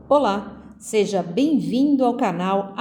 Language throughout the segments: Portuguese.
Olá, seja bem-vindo ao canal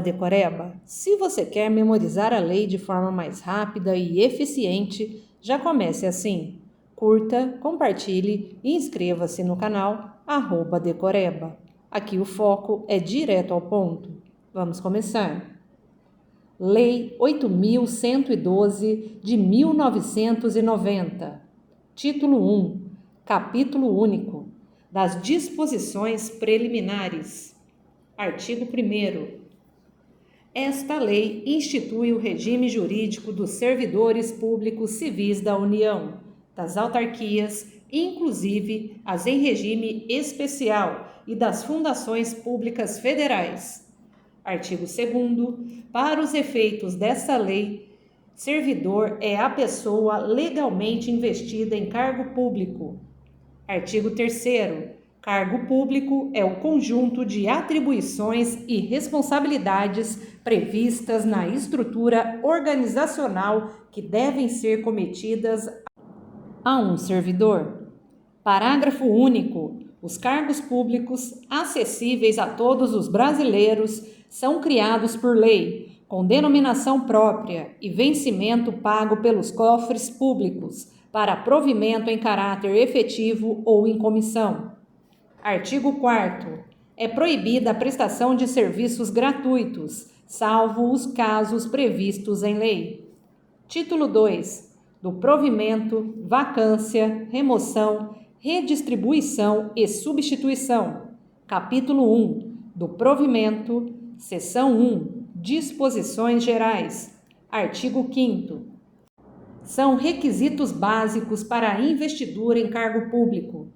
@decoreba. Se você quer memorizar a lei de forma mais rápida e eficiente, já comece assim. Curta, compartilhe e inscreva-se no canal @decoreba. Aqui o foco é direto ao ponto. Vamos começar. Lei 8.112 de 1990. Título 1. Capítulo único. Das disposições preliminares. Artigo 1º. Esta lei institui o regime jurídico dos servidores públicos civis da União, das autarquias, inclusive as em regime especial, e das fundações públicas federais. Artigo 2º. Para os efeitos desta lei, servidor é a pessoa legalmente investida em cargo público. Artigo 3º. Cargo público é o conjunto de atribuições e responsabilidades previstas na estrutura organizacional que devem ser cometidas a um servidor. Parágrafo único. Os cargos públicos, acessíveis a todos os brasileiros, são criados por lei, com denominação própria e vencimento pago pelos cofres públicos, para provimento em caráter efetivo ou em comissão. Artigo 4º. É proibida a prestação de serviços gratuitos, salvo os casos previstos em lei. Título 2. Do provimento, vacância, remoção, redistribuição e substituição. Capítulo 1. Do provimento, seção 1. Disposições gerais. Artigo 5º. São requisitos básicos para a investidura em cargo público.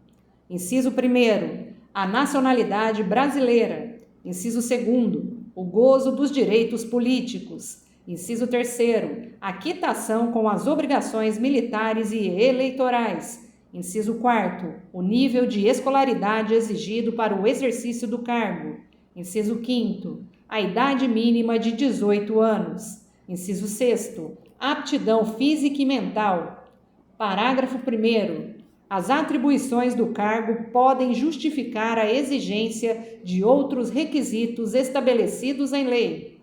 Inciso 1º. A nacionalidade brasileira. Inciso 2º. O gozo dos direitos políticos. Inciso 3º. A quitação com as obrigações militares e eleitorais. Inciso 4º. O nível de escolaridade exigido para o exercício do cargo. Inciso 5º. A idade mínima de 18 anos. Inciso 6º. Aptidão física e mental. Parágrafo 1º. As atribuições do cargo podem justificar a exigência de outros requisitos estabelecidos em lei.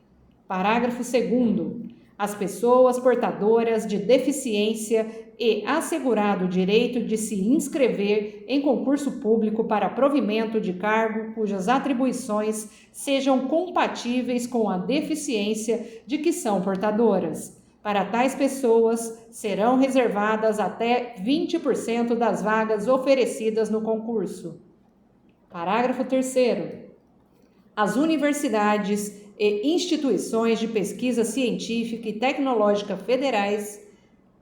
Parágrafo 2º. As pessoas portadoras de deficiência e assegurado o direito de se inscrever em concurso público para provimento de cargo cujas atribuições sejam compatíveis com a deficiência de que são portadoras. Para tais pessoas, serão reservadas até 20% das vagas oferecidas no concurso. Parágrafo 3º. As universidades e instituições de pesquisa científica e tecnológica federais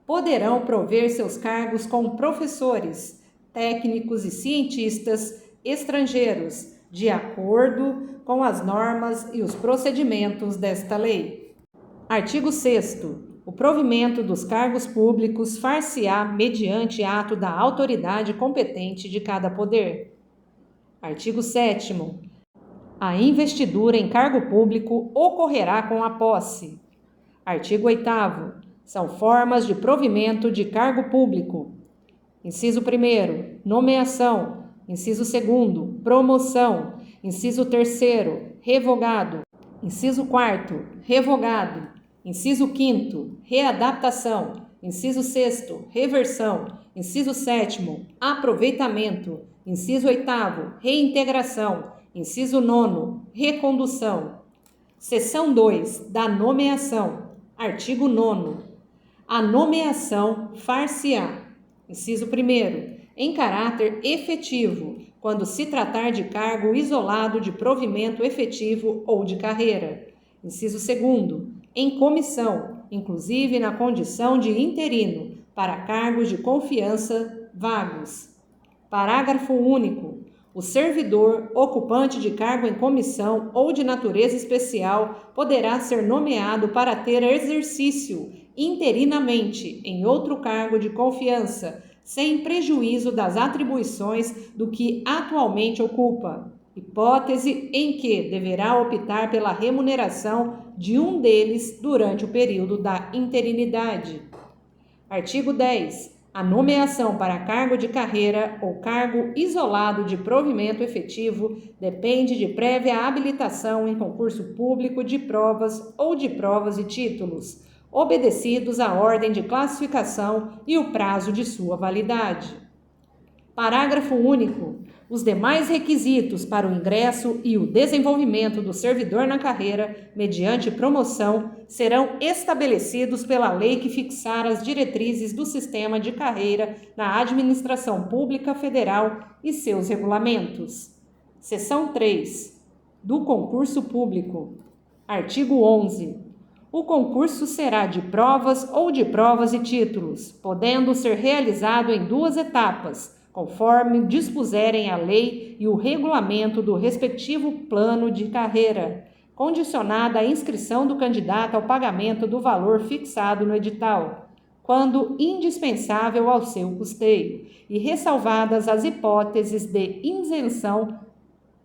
poderão prover seus cargos com professores, técnicos e cientistas estrangeiros, de acordo com as normas e os procedimentos desta lei. Artigo 6º. O provimento dos cargos públicos far-se-á mediante ato da autoridade competente de cada poder. Artigo 7º. A investidura em cargo público ocorrerá com a posse. Artigo 8º. São formas de provimento de cargo público. Inciso 1º. Nomeação. Inciso 2º. Promoção. Inciso 3º. Revogado. Inciso 4º. Revogado. Inciso 5º. Readaptação. Inciso 6º. Reversão. Inciso 7º. Aproveitamento. Inciso 8º. Reintegração. Inciso 9º. Recondução. Seção 2. Da nomeação. Artigo 9º. A nomeação far-se-á. Inciso 1º. Em caráter efetivo, quando se tratar de cargo isolado de provimento efetivo ou de carreira. Inciso 2º. Em comissão, inclusive na condição de interino, para cargos de confiança vagos. Parágrafo único. O servidor ocupante de cargo em comissão ou de natureza especial poderá ser nomeado para ter exercício interinamente em outro cargo de confiança, sem prejuízo das atribuições do que atualmente ocupa, hipótese em que deverá optar pela remuneração de um deles durante o período da interinidade. Artigo 10. A nomeação para cargo de carreira ou cargo isolado de provimento efetivo depende de prévia habilitação em concurso público de provas ou de provas e títulos, obedecidos à ordem de classificação e o prazo de sua validade. Parágrafo único. Os demais requisitos para o ingresso e o desenvolvimento do servidor na carreira, mediante promoção, serão estabelecidos pela lei que fixar as diretrizes do sistema de carreira na administração pública federal e seus regulamentos. Seção 3. Do concurso público. Artigo 11. O concurso será de provas ou de provas e títulos, podendo ser realizado em 2 etapas, conforme dispuserem a lei e o regulamento do respectivo plano de carreira, condicionada à inscrição do candidato ao pagamento do valor fixado no edital, quando indispensável ao seu custeio, e ressalvadas as hipóteses de isenção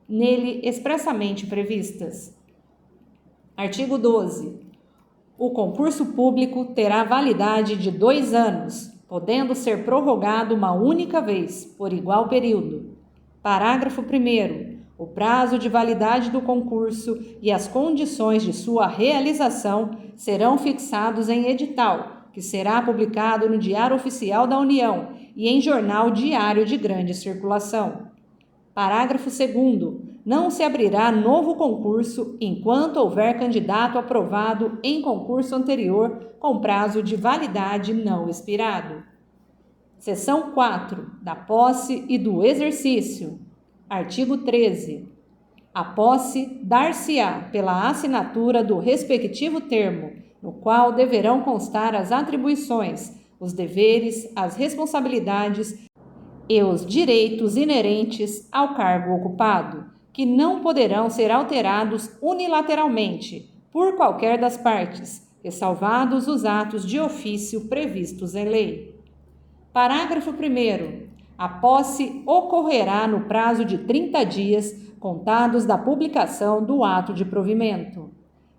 nele expressamente previstas. Artigo 12. O concurso público terá validade de 2 anos, podendo ser prorrogado uma única vez, por igual período. Parágrafo 1º. O prazo de validade do concurso e as condições de sua realização serão fixados em edital, que será publicado no Diário Oficial da União e em jornal diário de grande circulação. Parágrafo 2º. Não se abrirá novo concurso enquanto houver candidato aprovado em concurso anterior com prazo de validade não expirado. Seção 4. Da posse e do exercício. Artigo 13. A posse dar-se-á pela assinatura do respectivo termo, no qual deverão constar as atribuições, os deveres, as responsabilidades e os direitos inerentes ao cargo ocupado, que não poderão ser alterados unilateralmente por qualquer das partes, ressalvados os atos de ofício previstos em lei. Parágrafo 1º. A posse ocorrerá no prazo de 30 dias, contados da publicação do ato de provimento.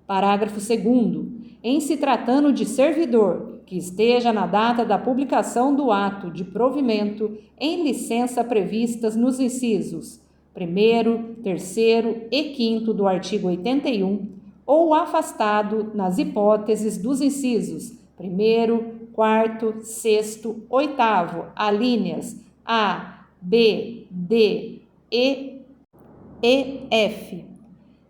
Parágrafo 2º. Em se tratando de servidor que esteja na data da publicação do ato de provimento em licença previstas nos incisos 1º, 3º e 5º do artigo 81, ou afastado nas hipóteses dos incisos 1º, 4º, 6º, 8º, alíneas A, B, D, E F,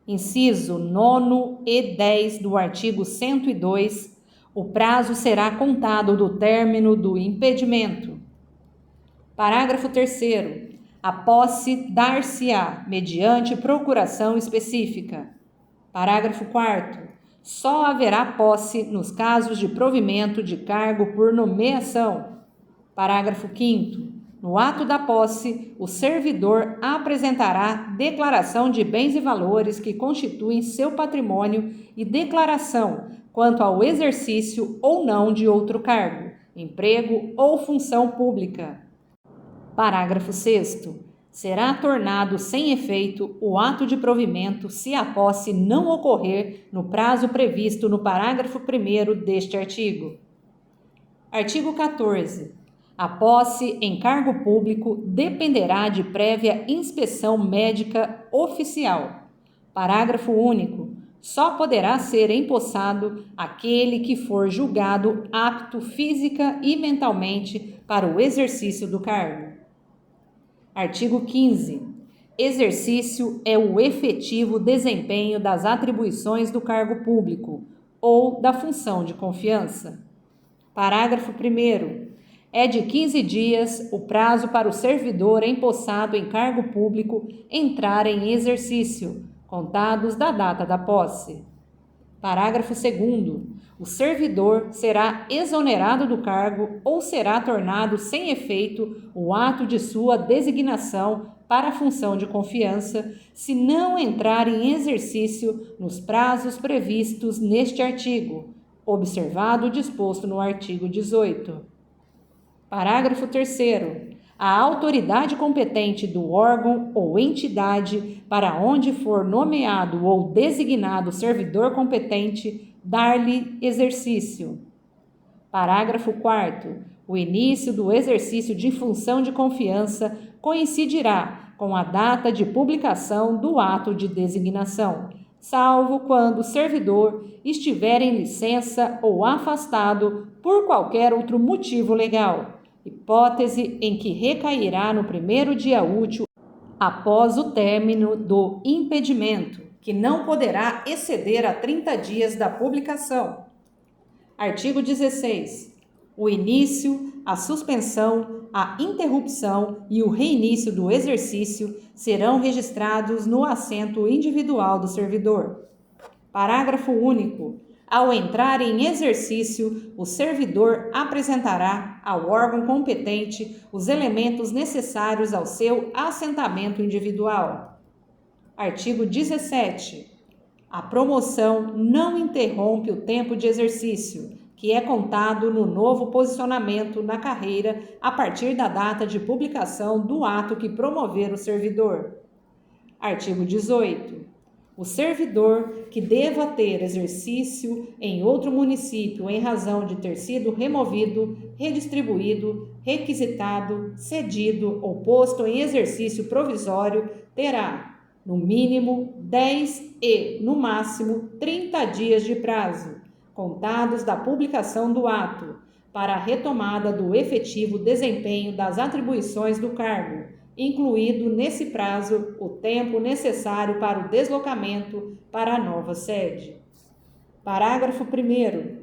inciso 9º e 10 do artigo 102, o prazo será contado do término do impedimento. Parágrafo 3º. A posse dar-se-á mediante procuração específica. Parágrafo 4º. Só haverá posse nos casos de provimento de cargo por nomeação. Parágrafo 5º. No ato da posse, o servidor apresentará declaração de bens e valores que constituem seu patrimônio e declaração quanto ao exercício ou não de outro cargo, emprego ou função pública. Parágrafo 6º. Será tornado sem efeito o ato de provimento se a posse não ocorrer no prazo previsto no parágrafo 1º deste artigo. Artigo 14. A posse em cargo público dependerá de prévia inspeção médica oficial. Parágrafo único. Só poderá ser empossado aquele que for julgado apto física e mentalmente para o exercício do cargo. Artigo 15. Exercício é o efetivo desempenho das atribuições do cargo público ou da função de confiança. Parágrafo 1º. É de 15 dias o prazo para o servidor empossado em cargo público entrar em exercício, contados da data da posse. Parágrafo 2º. O servidor será exonerado do cargo ou será tornado sem efeito o ato de sua designação para a função de confiança, se não entrar em exercício nos prazos previstos neste artigo, observado o disposto no artigo 18. Parágrafo 3º. A autoridade competente do órgão ou entidade para onde for nomeado ou designado servidor competente dar-lhe exercício. Parágrafo 4º. O início do exercício de função de confiança coincidirá com a data de publicação do ato de designação, salvo quando o servidor estiver em licença ou afastado por qualquer outro motivo legal, hipótese em que recairá no primeiro dia útil após o término do impedimento, que não poderá exceder a 30 dias da publicação. Artigo 16. O início, a suspensão, a interrupção e o reinício do exercício serão registrados no assento individual do servidor. Parágrafo único. Ao entrar em exercício, o servidor apresentará ao órgão competente os elementos necessários ao seu assentamento individual. Artigo 17. A promoção não interrompe o tempo de exercício, que é contado no novo posicionamento na carreira a partir da data de publicação do ato que promover o servidor. Artigo 18. O servidor que deva ter exercício em outro município em razão de ter sido removido, redistribuído, requisitado, cedido ou posto em exercício provisório terá, no mínimo, 10 e, no máximo, 30 dias de prazo, contados da publicação do ato, para a retomada do efetivo desempenho das atribuições do cargo, incluído nesse prazo o tempo necessário para o deslocamento para a nova sede. Parágrafo 1º.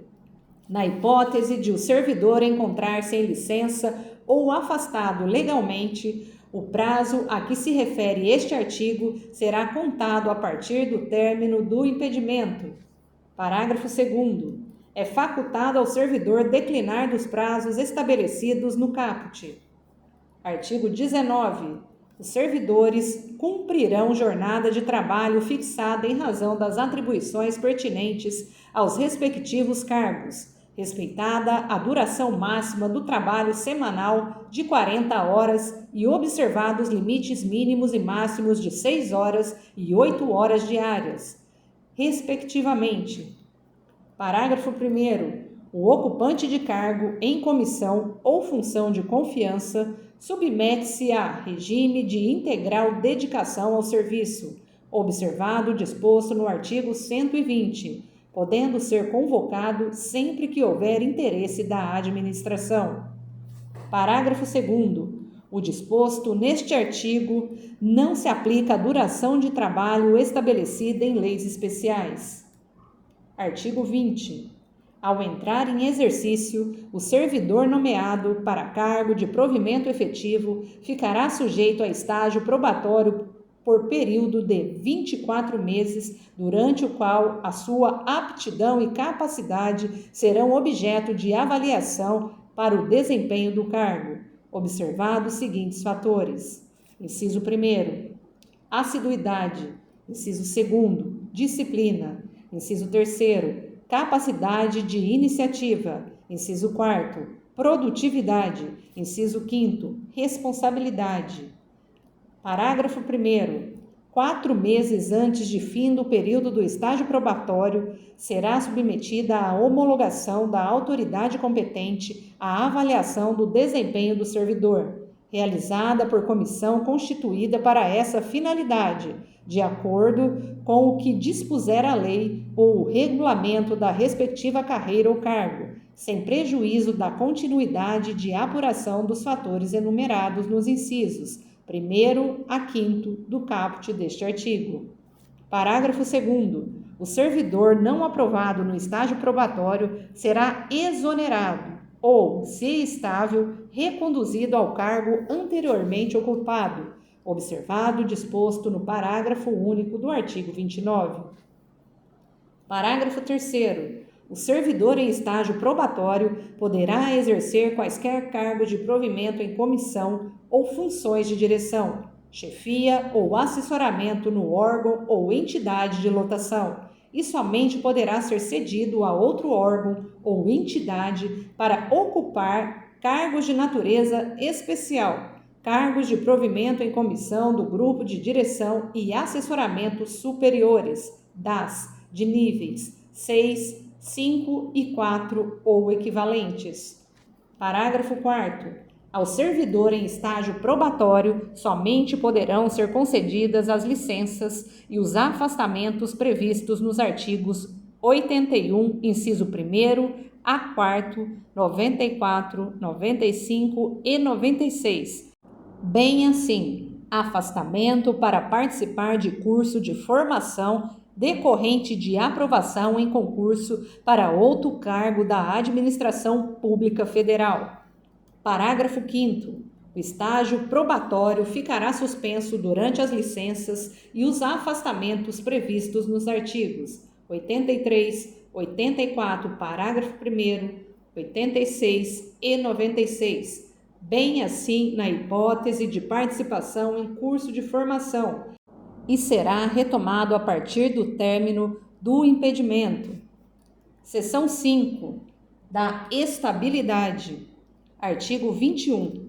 Na hipótese de o servidor encontrar-se em licença ou afastado legalmente, o prazo a que se refere este artigo será contado a partir do término do impedimento. Parágrafo 2º. É facultado ao servidor declinar dos prazos estabelecidos no caput. Artigo 19. Os servidores cumprirão jornada de trabalho fixada em razão das atribuições pertinentes aos respectivos cargos, respeitada a duração máxima do trabalho semanal de 40 horas e observados limites mínimos e máximos de 6 horas e 8 horas diárias, respectivamente. Parágrafo 1º. O ocupante de cargo em comissão ou função de confiança submete-se a regime de integral dedicação ao serviço, observado o disposto no artigo 120, podendo ser convocado sempre que houver interesse da administração. Parágrafo 2º. O disposto neste artigo não se aplica à duração de trabalho estabelecida em leis especiais. Artigo 20. Ao entrar em exercício, o servidor nomeado para cargo de provimento efetivo ficará sujeito a estágio probatório por período de 24 meses, durante o qual a sua aptidão e capacidade serão objeto de avaliação para o desempenho do cargo, observados os seguintes fatores. Inciso 1º, assiduidade. Inciso 2º, disciplina. Inciso 3º, capacidade de iniciativa. Inciso 4º, produtividade. Inciso 5º, responsabilidade. Parágrafo 1º. 4 meses antes de fim do período do estágio probatório, será submetida à homologação da autoridade competente a avaliação do desempenho do servidor, realizada por comissão constituída para essa finalidade, de acordo com o que dispuser a lei ou o regulamento da respectiva carreira ou cargo, sem prejuízo da continuidade de apuração dos fatores enumerados nos incisos 1º a 5º do caput deste artigo. Parágrafo 2º. O servidor não aprovado no estágio probatório será exonerado ou, se estável, reconduzido ao cargo anteriormente ocupado, observado o disposto no parágrafo único do artigo 29. Parágrafo 3º. O servidor em estágio probatório poderá exercer quaisquer cargos de provimento em comissão ou funções de direção, chefia ou assessoramento no órgão ou entidade de lotação, e somente poderá ser cedido a outro órgão ou entidade para ocupar cargos de natureza especial, cargos de provimento em comissão do grupo de direção e assessoramento superiores, de níveis 6, 5 e 4 ou equivalentes. Parágrafo 4º. Ao servidor em estágio probatório, somente poderão ser concedidas as licenças e os afastamentos previstos nos artigos 81, inciso 1º, a 4º, 94, 95 e 96. Bem assim, afastamento para participar de curso de formação decorrente de aprovação em concurso para outro cargo da Administração Pública Federal. Parágrafo 5º. O estágio probatório ficará suspenso durante as licenças e os afastamentos previstos nos artigos 83, 84, parágrafo 1º, 86 e 96, bem assim na hipótese de participação em curso de formação, e será retomado a partir do término do impedimento. Seção 5. Da estabilidade. Artigo 21.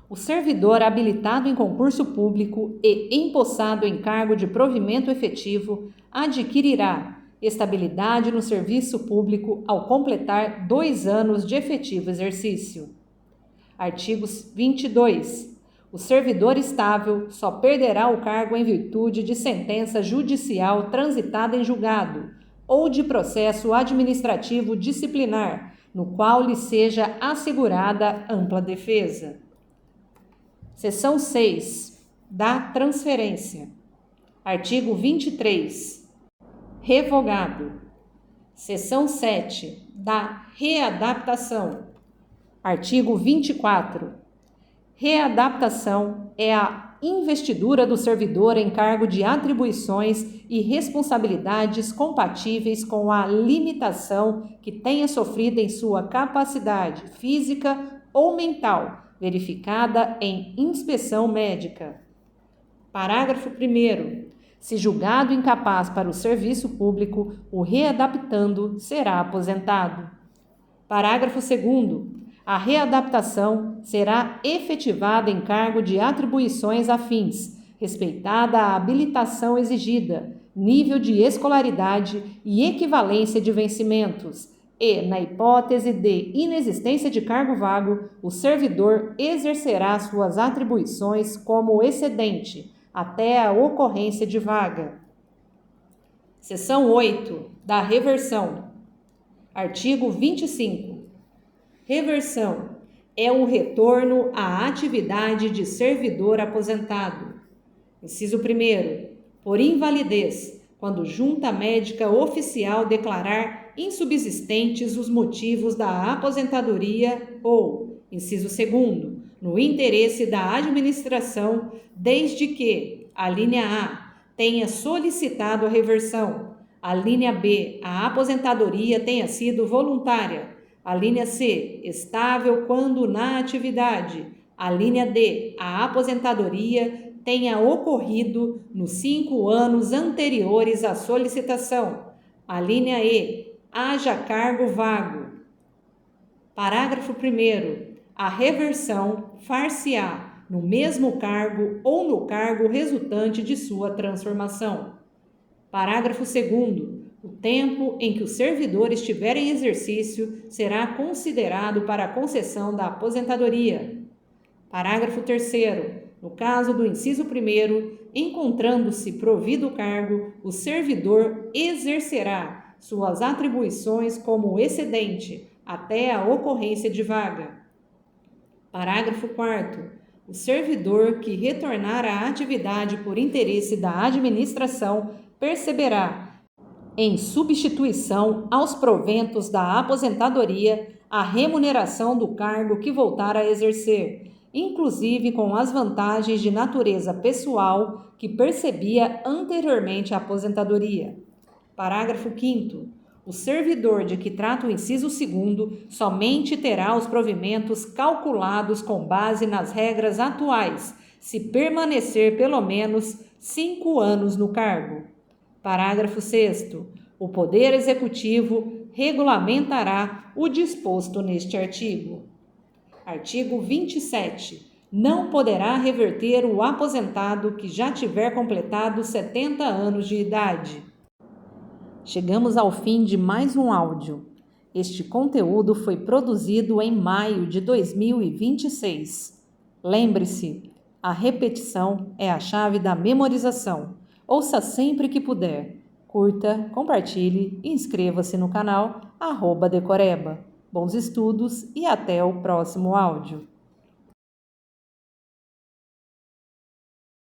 O servidor habilitado em concurso público e empossado em cargo de provimento efetivo adquirirá estabilidade no serviço público ao completar 2 anos de efetivo exercício. Artigo 22. O servidor estável só perderá o cargo em virtude de sentença judicial transitada em julgado ou de processo administrativo disciplinar, no qual lhe seja assegurada ampla defesa. Seção 6. Da transferência. Artigo 23. Revogado. Seção 7. Da readaptação. Artigo 24. Readaptação é a investidura do servidor em cargo de atribuições e responsabilidades compatíveis com a limitação que tenha sofrido em sua capacidade física ou mental, verificada em inspeção médica. Parágrafo 1º. Se julgado incapaz para o serviço público, o readaptando será aposentado. Parágrafo 2º. A readaptação será efetivada em cargo de atribuições afins, respeitada a habilitação exigida, nível de escolaridade e equivalência de vencimentos, e, na hipótese de inexistência de cargo vago, o servidor exercerá suas atribuições como excedente, até a ocorrência de vaga. Seção 8. Da reversão. Artigo 25. Reversão é o retorno à atividade de servidor aposentado. Inciso 1º. Por invalidez, quando junta médica oficial declarar insubsistentes os motivos da aposentadoria ou, inciso 2º, no interesse da administração, desde que, a linha A, tenha solicitado a reversão, a linha B, a aposentadoria tenha sido voluntária, a linha C, estável quando na atividade, a linha D, a aposentadoria tenha ocorrido nos 5 anos anteriores à solicitação, a linha E, haja cargo vago. Parágrafo 1º. A reversão far-se-á no mesmo cargo ou no cargo resultante de sua transformação. Parágrafo 2º. O tempo em que o servidor estiver em exercício será considerado para a concessão da aposentadoria. Parágrafo 3º. No caso do inciso 1º, encontrando-se provido o cargo, o servidor exercerá suas atribuições como excedente até a ocorrência de vaga. Parágrafo 4º. O servidor que retornar à atividade por interesse da administração perceberá, em substituição aos proventos da aposentadoria, a remuneração do cargo que voltar a exercer, inclusive com as vantagens de natureza pessoal que percebia anteriormente à aposentadoria. Parágrafo 5º. O servidor de que trata o inciso 2º somente terá os provimentos calculados com base nas regras atuais, se permanecer pelo menos 5 anos no cargo. Parágrafo 6º. O Poder Executivo regulamentará o disposto neste artigo. Artigo 27. Não poderá reverter o aposentado que já tiver completado 70 anos de idade. Chegamos ao fim de mais um áudio. Este conteúdo foi produzido em maio de 2026. Lembre-se, a repetição é a chave da memorização. Ouça sempre que puder. Curta, compartilhe e inscreva-se no canal @Decoreba. Bons estudos e até o próximo áudio.